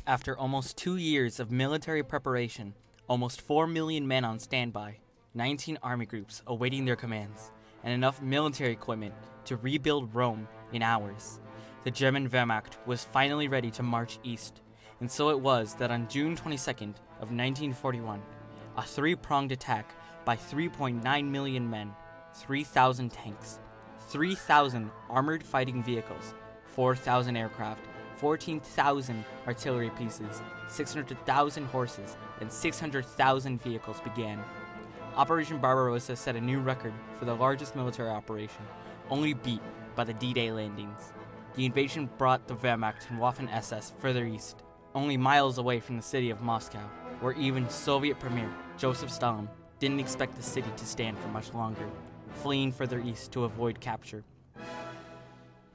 After almost 2 years of military preparation, almost 4 million men on standby, 19 army groups awaiting their commands, and enough military equipment to rebuild Rome in hours, the German Wehrmacht was finally ready to march east. And so it was that on June 22nd of 1941, a three-pronged attack by 3.9 million men, 3,000 tanks, 3,000 armored fighting vehicles, 4,000 aircraft, 14,000 artillery pieces, 600,000 horses, and 600,000 vehicles began. Operation Barbarossa set a new record for the largest military operation, only beat by the D-Day landings. The invasion brought the Wehrmacht and Waffen-SS further east, only miles away from the city of Moscow, where even Soviet Premier Joseph Stalin didn't expect the city to stand for much longer, fleeing further east to avoid capture.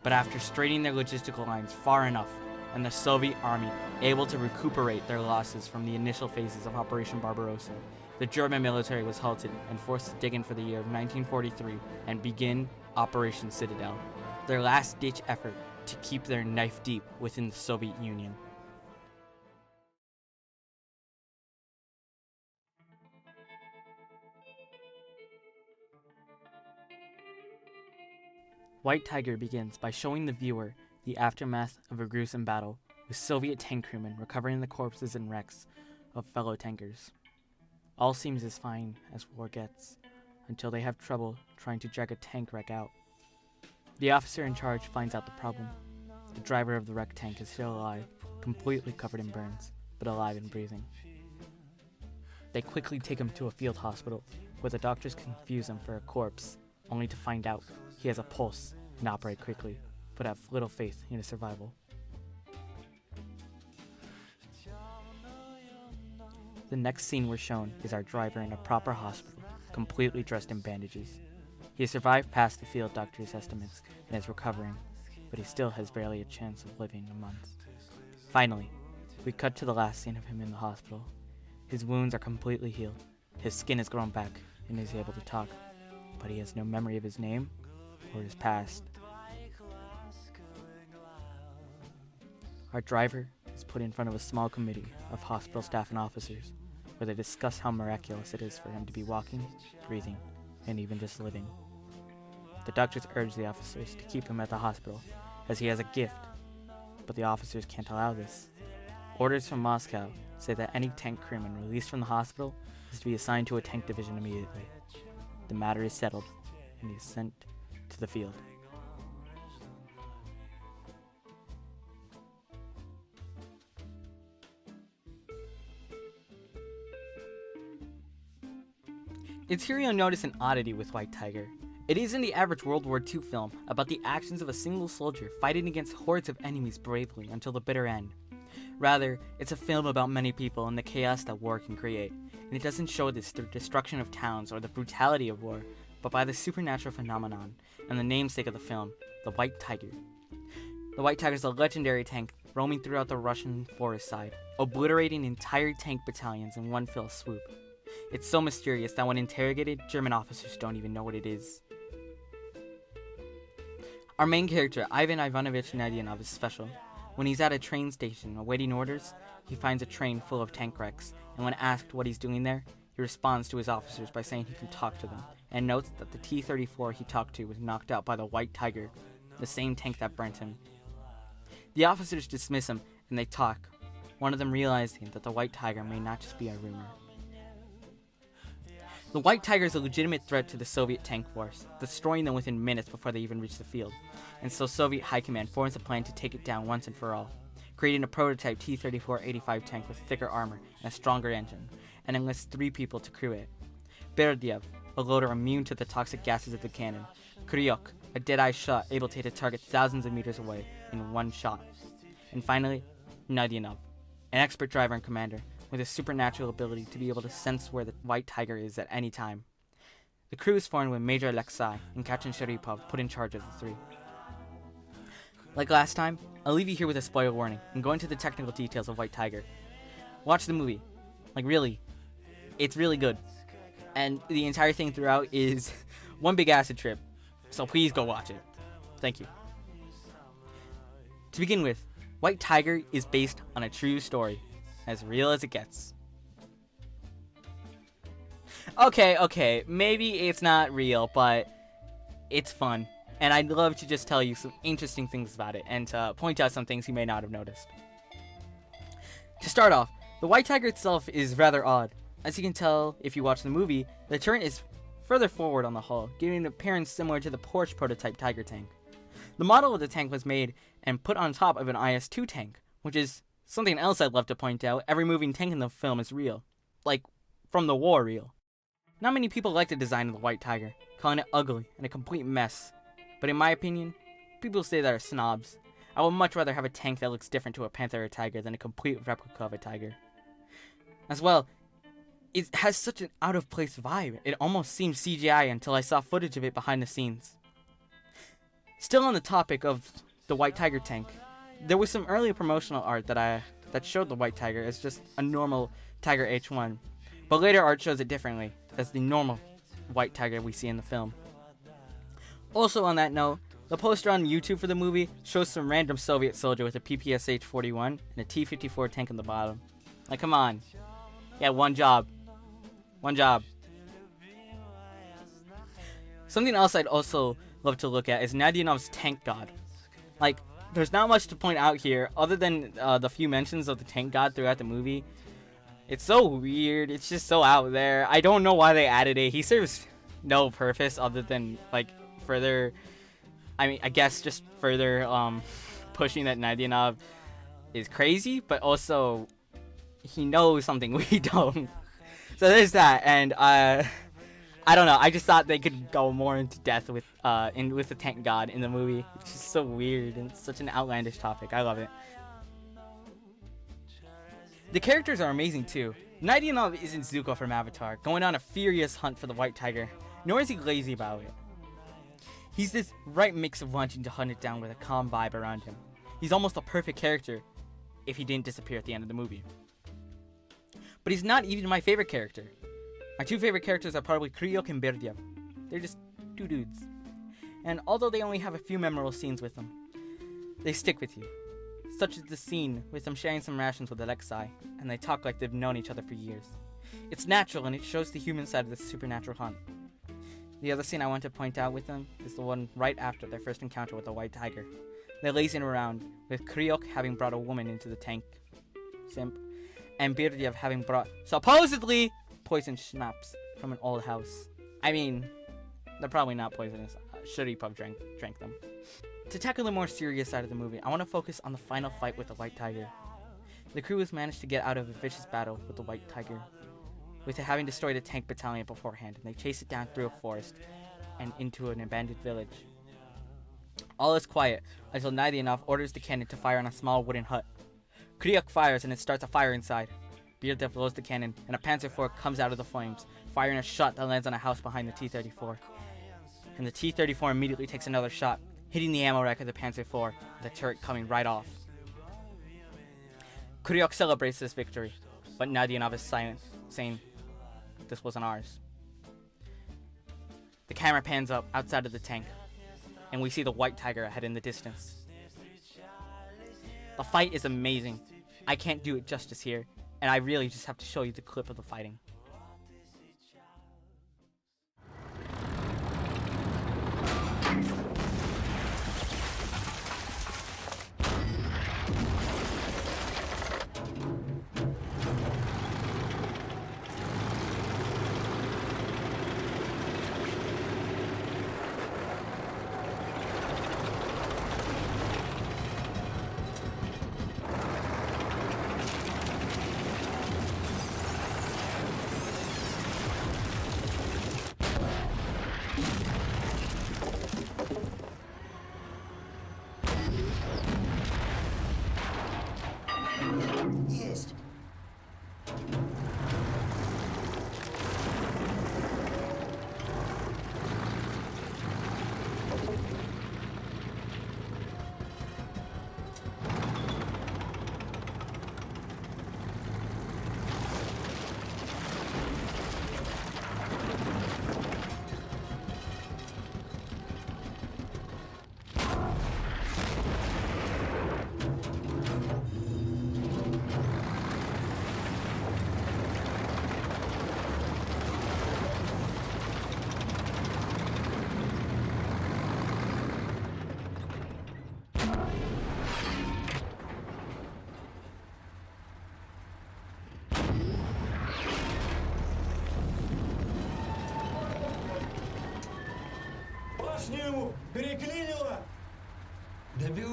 But after straining their logistical lines far enough, and the Soviet army able to recuperate their losses from the initial phases of Operation Barbarossa, the German military was halted and forced to dig in for the year of 1943 and begin Operation Citadel, their last-ditch effort to keep their knife deep within the Soviet Union. White Tiger begins by showing the viewer the aftermath of a gruesome battle, with Soviet tank crewmen recovering the corpses and wrecks of fellow tankers. All seems as fine as war gets, until they have trouble trying to drag a tank wreck out. The officer in charge finds out the problem. The driver of the wrecked tank is still alive, completely covered in burns, but alive and breathing. They quickly take him to a field hospital, where the doctors confuse him for a corpse, only to find out he has a pulse and operate quickly, but have little faith in his survival. The next scene we're shown is our driver in a proper hospital, completely dressed in bandages. He has survived past the field doctor's estimates and is recovering, but he still has barely a chance of living a month. Finally, we cut to the last scene of him in the hospital. His wounds are completely healed, his skin has grown back, and he is able to talk, but he has no memory of his name or his past. Our driver is put in front of a small committee of hospital staff and officers, where they discuss how miraculous it is for him to be walking, breathing, and even just living. The doctors urge the officers to keep him at the hospital, as he has a gift, but the officers can't allow this. Orders from Moscow say that any tank crewman released from the hospital is to be assigned to a tank division immediately. The matter is settled, and he is sent to the field. It's here you'll notice an oddity with White Tiger. It isn't the average World War II film about the actions of a single soldier fighting against hordes of enemies bravely until the bitter end. Rather, it's a film about many people and the chaos that war can create, and it doesn't show this through destruction of towns or the brutality of war, but by the supernatural phenomenon and the namesake of the film, the White Tiger. The White Tiger is a legendary tank roaming throughout the Russian forest side, obliterating entire tank battalions in one fell swoop. It's so mysterious that when interrogated, German officers don't even know what it is. Our main character, Ivan Ivanovich Nadyanov, is special. When he's at a train station awaiting orders, he finds a train full of tank wrecks, and when asked what he's doing there, he responds to his officers by saying he can talk to them, and notes that the T-34 he talked to was knocked out by the White Tiger, the same tank that burnt him. The officers dismiss him, and they talk, one of them realizing that the White Tiger may not just be a rumor. The White Tiger is a legitimate threat to the Soviet tank force, destroying them within minutes before they even reach the field, and so Soviet High Command forms a plan to take it down once and for all, creating a prototype T-34-85 tank with thicker armor and a stronger engine, and enlists 3 people to crew it. Berdyev, a loader immune to the toxic gases of the cannon, Kryuk, a dead-eye shot able to hit a target thousands of meters away in one shot, and finally, Nadyanov, an expert driver and commander, with a supernatural ability to be able to sense where the White Tiger is at any time. The crew is formed with Major Alexei and Captain Sharipov put in charge of the 3. Like last time, I'll leave you here with a spoiler warning and go into the technical details of White Tiger. Watch the movie. Really, it's really good. And the entire thing throughout is one big acid trip, so please go watch it. Thank you. To begin with, White Tiger is based on a true story, as real as it gets. Okay, maybe it's not real, but it's fun. And I'd love to just tell you some interesting things about it and to point out some things you may not have noticed. To start off, the White Tiger itself is rather odd. As you can tell if you watch the movie, the turret is further forward on the hull, giving an appearance similar to the Porsche prototype Tiger tank. The model of the tank was made and put on top of an IS-2 tank, which is something else I'd love to point out. Every moving tank in the film is real. Like, from the war real. Not many people like the design of the White Tiger, calling it ugly and a complete mess. But in my opinion, people say that are snobs. I would much rather have a tank that looks different to a Panther or Tiger than a complete replica of a Tiger. As well, it has such an out-of-place vibe. It almost seems CGI until I saw footage of it behind the scenes. Still on the topic of the White Tiger tank, there was some early promotional art that showed the White Tiger as just a normal Tiger H1, but later art shows it differently, as the normal White Tiger we see in the film. Also on that note, the poster on YouTube for the movie shows some random Soviet soldier with a PPSH-41 and a T-54 tank on the bottom. Like, come on. Yeah, one job. Something else I'd also love to look at is Nadyanov's tank god. Like, there's not much to point out here other than the few mentions of the tank god throughout the movie. It's so weird. It's just so out there. I don't know why they added it. He serves no purpose other than, like, further... I guess just further pushing that Nadyanov is crazy, but also he knows something we don't. So there's that, and I don't know. I just thought they could go more into depth with the tank god in the movie. It's just so weird and such an outlandish topic. I love it. The characters are amazing too. Nadyanov isn't Zuko from Avatar, going on a furious hunt for the White Tiger, nor is he lazy about it. He's this right mix of wanting to hunt it down with a calm vibe around him. He's almost a perfect character if he didn't disappear at the end of the movie. But he's not even my favorite character. My two favorite characters are probably Kryuk and Berdyaev. They're just two dudes. And although they only have a few memorable scenes with them, they stick with you. Such as the scene with them sharing some rations with Alexei, and they talk like they've known each other for years. It's natural and it shows the human side of the supernatural hunt. The other scene I want to point out with them is the one right after their first encounter with the White Tiger. They're lazing around, with Kryuk having brought a woman into the tank, simp, and Berdyaev having brought, supposedly, poisoned schnapps from an old house. I mean, they're probably not poisonous. Sharipov drank them. To tackle the more serious side of the movie, I want to focus on the final fight with the White Tiger. The crew has managed to get out of a vicious battle with the White Tiger, with it having destroyed a tank battalion beforehand, and they chase it down through a forest and into an abandoned village. All is quiet until Nadyanov orders the cannon to fire on a small wooden hut. Kryuk fires and it starts a fire inside. Berdyaev blows the cannon and a Panzer IV comes out of the flames, firing a shot that lands on a house behind the T-34. And the T-34 immediately takes another shot, hitting the ammo rack of the Panzer IV, the turret coming right off. Kryuk celebrates this victory, but Nadyanov is silent, saying, "This wasn't ours." The camera pans up outside of the tank, and we see the White Tiger ahead in the distance. The fight is amazing. I can't do it justice here, and I really just have to show you the clip of the fighting. Есть.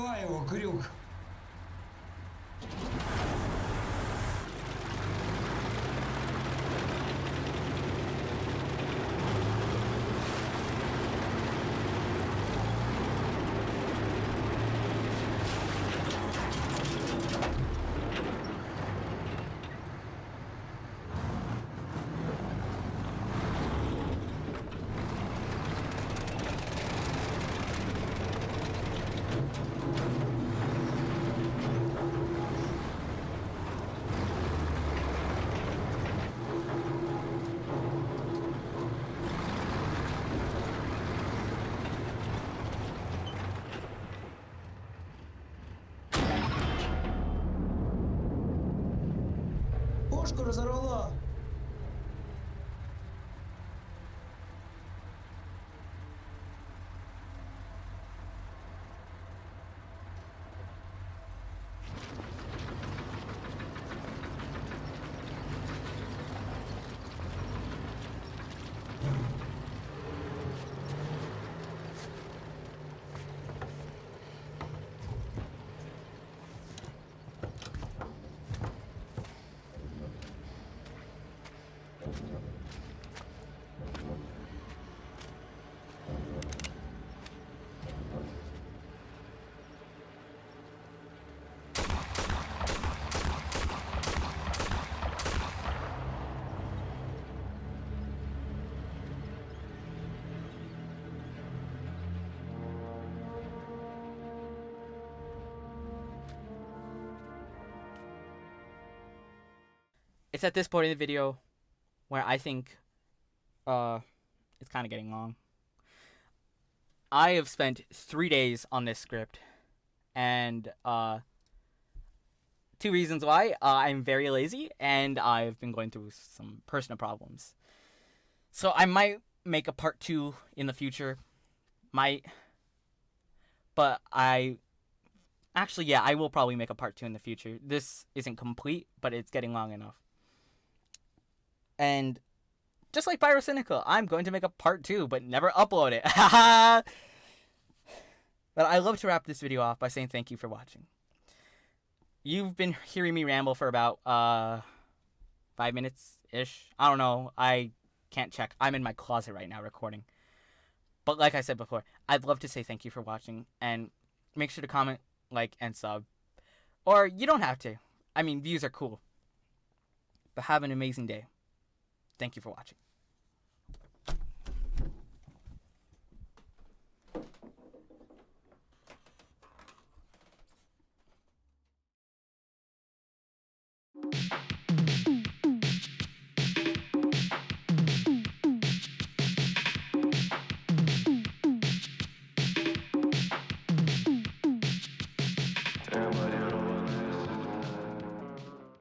愛憶力。Пушку разорвало. It's at this point in the video where I think it's kind of getting long. I have spent 3 days on this script, and two reasons why. I'm very lazy, and I've been going through some personal problems. So I might make a part 2 in the future. Might. But I will probably make a part 2 in the future. This isn't complete, but it's getting long enough. And just like Pyrocynical, I'm going to make a part 2, but never upload it. But I love to wrap this video off by saying thank you for watching. You've been hearing me ramble for about 5 minutes-ish. I don't know. I can't check. I'm in my closet right now recording. But like I said before, I'd love to say thank you for watching. And make sure to comment, like, and sub. Or you don't have to. I mean, views are cool. But have an amazing day. Thank you for watching.